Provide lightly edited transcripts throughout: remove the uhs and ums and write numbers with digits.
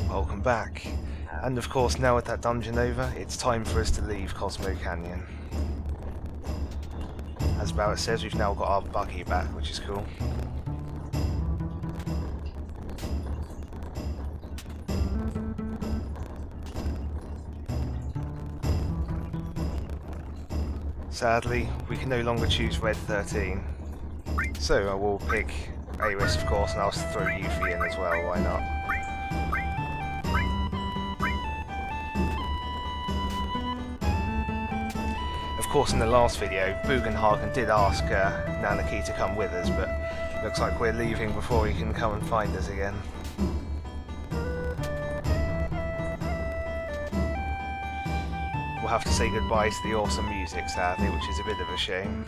Welcome back. And of course, now with that dungeon over, it's time for us to leave Cosmo Canyon. As Barrett says, we've now got our buggy back, which is cool. Sadly, we can no longer choose Red 13. So I will pick Aris, of course, and I'll throw Yuffie in as well, why not? Of course, in the last video, Bugenhagen did ask Nanaki to come with us, but looks like we're leaving before he can come and find us again. We'll have to say goodbye to the awesome music, sadly, which is a bit of a shame.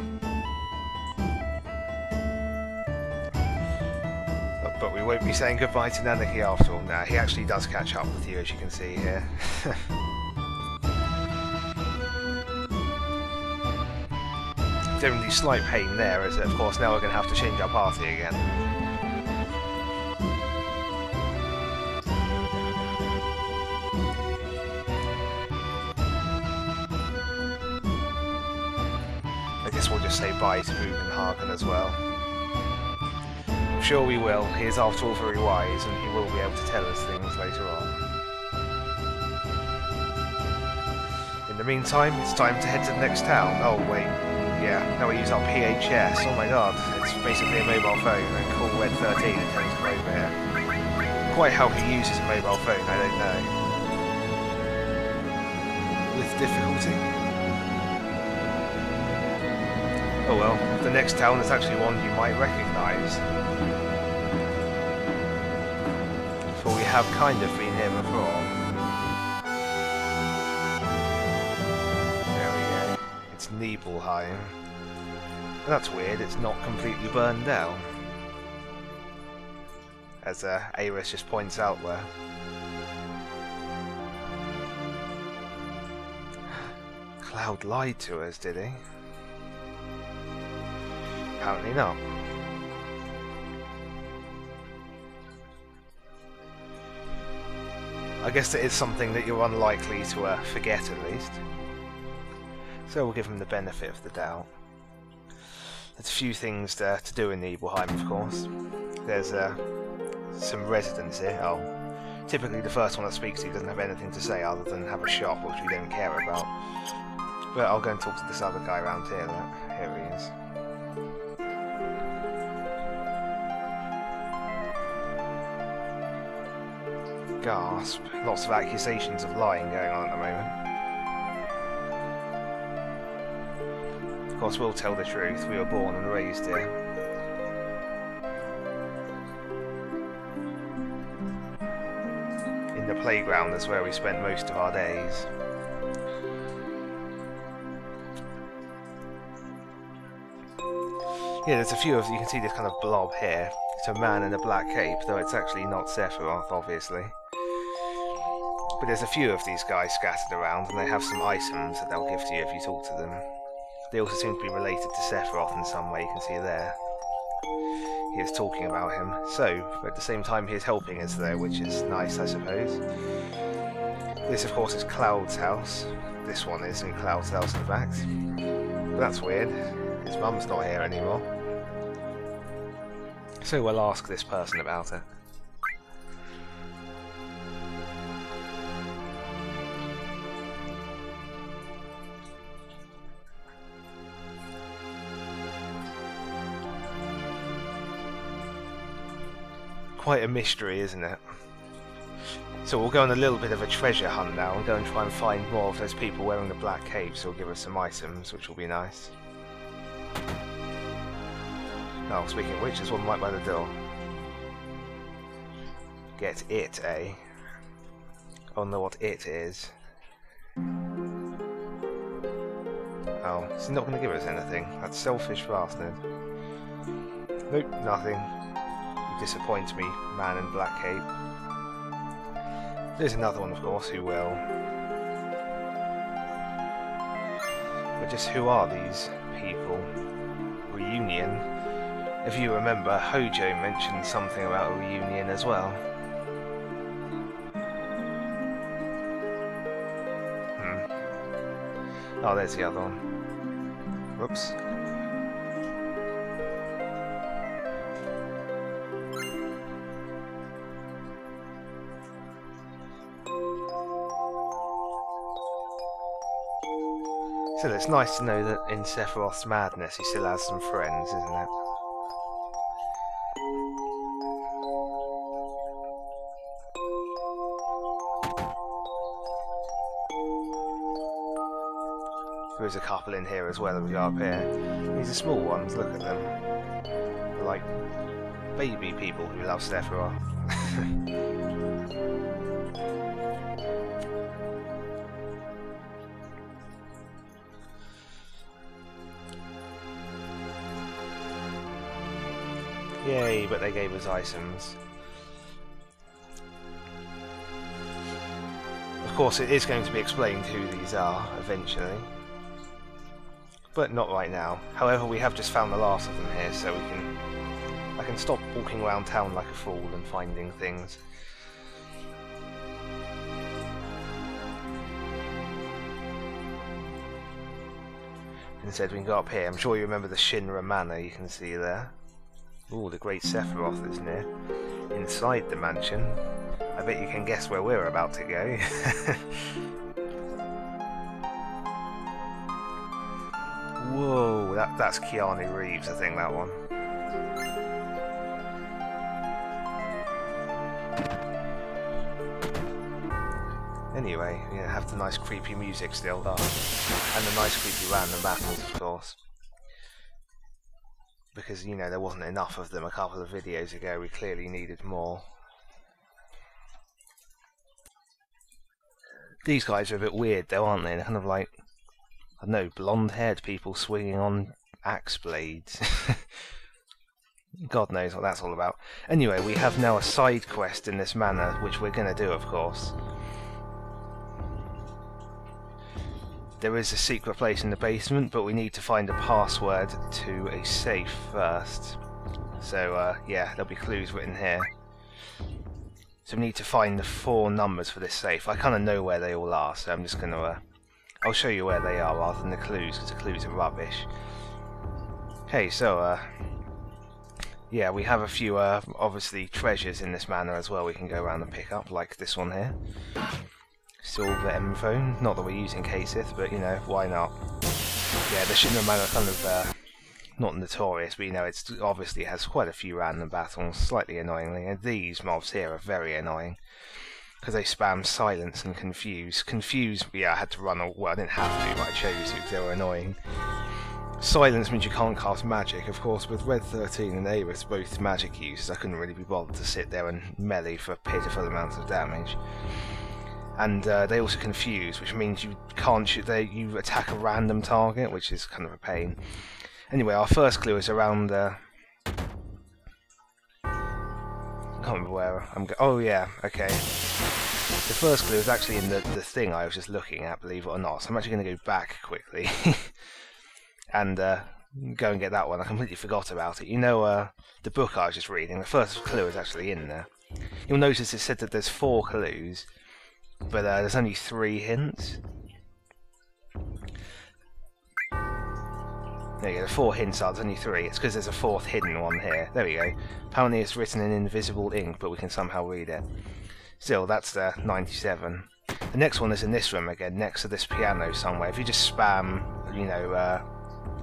But we won't be saying goodbye to Nanaki after all. Now, he actually does catch up with you, as you can see here. The only slight pain there is that, of course, now we're going to have to change our party again. I guess we'll just say bye to Bugenhagen as well. I'm sure we will. He is, after all, very wise, and he will be able to tell us things later on. In the meantime, it's time to head to the next town. Oh, wait. Yeah, now we use our PHS. Oh my god, it's basically a mobile phone, and call Red 13 and tell him to come over here. Quite how he uses a mobile phone, I don't know. With difficulty. Oh well, the next town is actually one you might recognise. For we have kind of been here before. It's Nibelheim. And that's weird, it's not completely burned down. As Aris just points out there. Cloud lied to us, did he? Apparently not. I guess it is something that you're unlikely to forget, at least. So we'll give him the benefit of the doubt. There's a few things to do in Nibelheim, of course. There's some residents here. Oh, typically the first one that speaks to you doesn't have anything to say other than have a shop, which we don't care about. But I'll go and talk to this other guy around here. Look, here he is. Gasp. Lots of accusations of lying going on at the moment. Of course, we'll tell the truth. We were born and raised here. In the playground is where we spent most of our days. Yeah, there's a few of you can see this kind of blob here. It's a man in a black cape, though it's actually not Sephiroth, obviously. But there's a few of these guys scattered around, and they have some items that they'll give to you if you talk to them. They also seem to be related to Sephiroth in some way, you can see there. He is talking about him, so, but at the same time he is helping us there, which is nice, I suppose. This, of course, is Cloud's house. This one isn't Cloud's house, in fact. But that's weird. His mum's not here anymore. So we'll ask this person about it. Quite a mystery, isn't it? So we'll go on a little bit of a treasure hunt now and go and try and find more of those people wearing the black capes who'll give us some items, which will be nice. Oh, speaking of which, there's one right by the door. Get it, eh? I don't know what it is. Oh, he's not going to give us anything. That selfish bastard. Nope, nothing. Disappoints me, man in black cape. There's another one, of course, who will. But just who are these people? Reunion? If you remember, Hojo mentioned something about a reunion as well. Oh, there's the other one. Whoops. Still, it's nice to know that in Sephiroth's madness he still has some friends, isn't it? There's a couple in here as well as we go up here. These are small ones, look at them. They're like baby people who love Sephiroth. Yay, but they gave us items. Of course, it is going to be explained who these are eventually, but not right now. However, we have just found the last of them here, so I can stop walking around town like a fool and finding things. Instead, we can go up here. I'm sure you remember the Shinra Manor you can see there. Ooh, the Great Sephiroth is near. Inside the mansion. I bet you can guess where we're about to go. Whoa, that's Keanu Reeves, I think, that one. Anyway, you have the nice creepy music still, and the nice creepy random battles, of course. Because, you know, there wasn't enough of them a couple of videos ago, we clearly needed more. These guys are a bit weird though, aren't they? They're kind of like, I don't know, blonde-haired people swinging on axe blades. God knows what that's all about. Anyway, we have now a side quest in this manor, which we're going to do, of course. There is a secret place in the basement, but we need to find a password to a safe first. So, yeah, there'll be clues written here. So we need to find the 4 numbers for this safe. I kind of know where they all are, so I'm just going to... I'll show you where they are rather than the clues, because the clues are rubbish. Okay, so, yeah, we have a few, obviously, treasures in this manor as well we can go around and pick up, like this one here. Silver M phone. Not that we're using Kasith, but, you know, why not? Yeah, the Shinra Manor are kind of, not notorious, but, you know, it obviously has quite a few random battles, slightly annoyingly, and these mobs here are very annoying. Because they spam silence and confuse. Confuse, yeah, I had to run, well, I didn't have to, but I chose to because they were annoying. Silence means you can't cast magic. Of course, with Red 13 and Aerith both magic uses, I couldn't really be bothered to sit there and melee for pitiful amounts of damage. And they also confuse, which means you can't shoot, you attack a random target, which is kind of a pain. Anyway, our first clue is around... I can't remember where I'm going. Oh yeah, okay. The first clue is actually in the thing I was just looking at, believe it or not. So I'm actually going to go back quickly and go and get that one. I completely forgot about it. You know, the book I was just reading, the first clue is actually in there. You'll notice it said that there's 4 clues, but there's only 3 hints. There you go, the 4 hints are, there's only 3. It's because there's a 4th hidden one here. There we go. Apparently it's written in invisible ink, but we can somehow read it. Still, that's 97. The next one is in this room again, next to this piano somewhere. If you just spam, you know,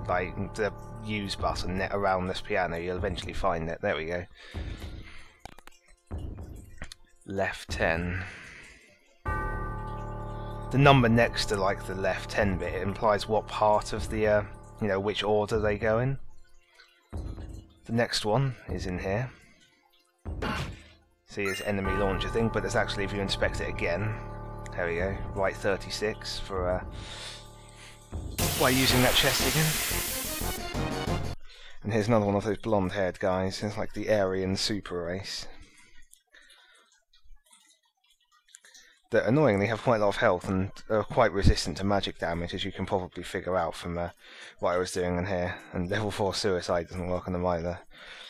like the use button around this piano, you'll eventually find it. There we go. Left 10. The number next to, like, the left 10 bit, it implies what part of the, you know, which order they go in. The next one is in here. See, it's enemy launcher thing, but it's actually, if you inspect it again, there we go, right 36 for, by using that chest again. And here's another one of those blonde-haired guys. It's like the Aryan super race. That annoyingly have quite a lot of health and are quite resistant to magic damage, as you can probably figure out from what I was doing in here. And level 4 suicide doesn't work on them either.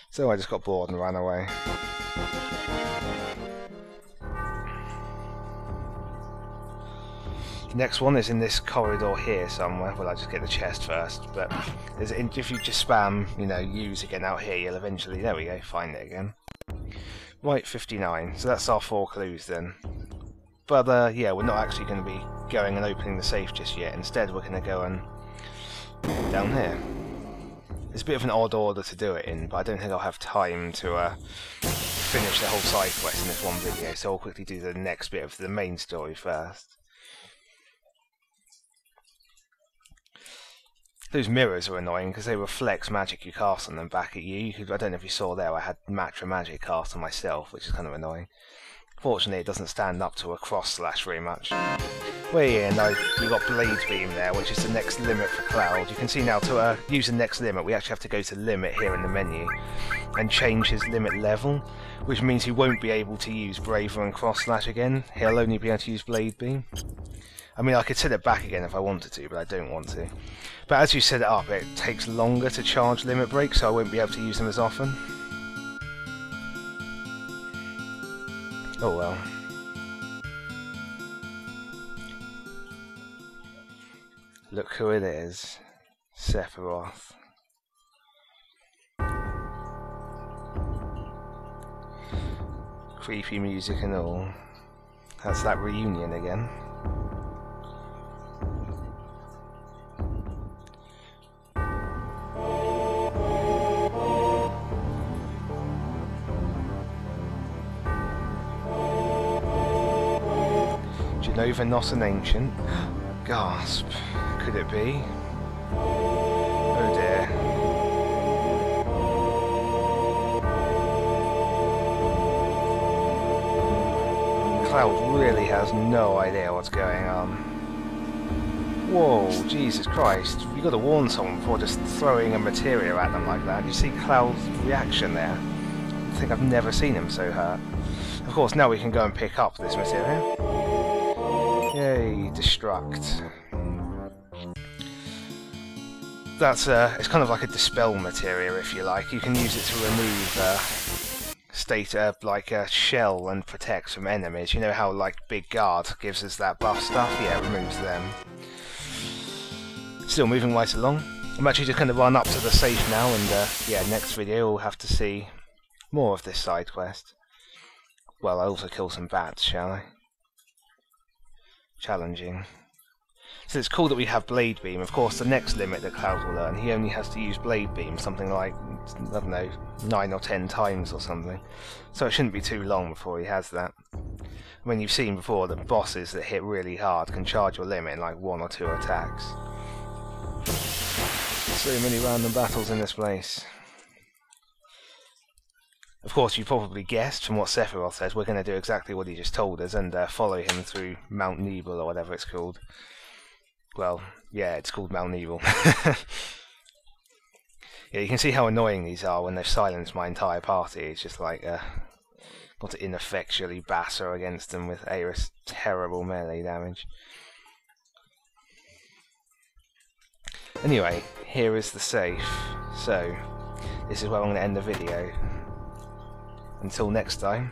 So I just got bored and ran away. Next one is in this corridor here somewhere. Well, I'll just get the chest first. But if you just spam, you know, use again out here, you'll eventually, there we go, find it again. Right, 59. So that's our 4 clues then. But yeah, we're not actually going to be going and opening the safe just yet. Instead, we're going to go and down here. It's a bit of an odd order to do it in, but I don't think I'll have time to finish the whole side quest in this one video. So I'll quickly do the next bit of the main story first. Those mirrors are annoying because they reflect magic you cast on them back at you. I don't know if you saw there, I had Materia magic cast on myself, which is kind of annoying. Fortunately, it doesn't stand up to a cross slash very much. Well, yeah, no, we've got Blade Beam there, which is the next limit for Cloud. You can see now, to use the next limit, we actually have to go to limit here in the menu and change his limit level, which means he won't be able to use Braver and Cross Slash again. He'll only be able to use Blade Beam. I mean, I could set it back again if I wanted to, but I don't want to. But as you set it up, it takes longer to charge limit breaks, so I won't be able to use them as often. Oh well. Look who it is. Sephiroth. Creepy music and all. That's that reunion again. Genova, not an ancient. Gasp. Could it be? Oh dear. Cloud really has no idea what's going on. Whoa, Jesus Christ. You've got to warn someone before just throwing a materia at them like that. You see Cloud's reaction there? I think I've never seen him so hurt. Of course, now we can go and pick up this materia. Yay, destruct. That's it's kind of like a dispel materia, if you like. You can use it to remove like a shell and protect from enemies. You know how like Big Guard gives us that buff stuff? Yeah, it removes them. Still moving right along. I'm actually just going to run up to the safe now, and yeah, next video we'll have to see more of this side quest. Well, I'll also kill some bats, shall I? Challenging. So it's cool that we have Blade Beam. Of course, the next limit that Cloud will learn, he only has to use Blade Beam something like, I don't know, 9 or 10 times or something. So it shouldn't be too long before he has that. When you've seen before that bosses that hit really hard can charge your limit in like 1 or 2 attacks. So many random battles in this place. Of course, you probably guessed from what Sephiroth says, we're going to do exactly what he just told us and follow him through Mount Nebel or whatever it's called. Well, yeah, it's called Mount Nebel. Yeah, you can see how annoying these are when they've silenced my entire party. It's just like, got to ineffectually batter against them with Aerith's terrible melee damage. Anyway, here is the safe. So, this is where I'm going to end the video. Until next time.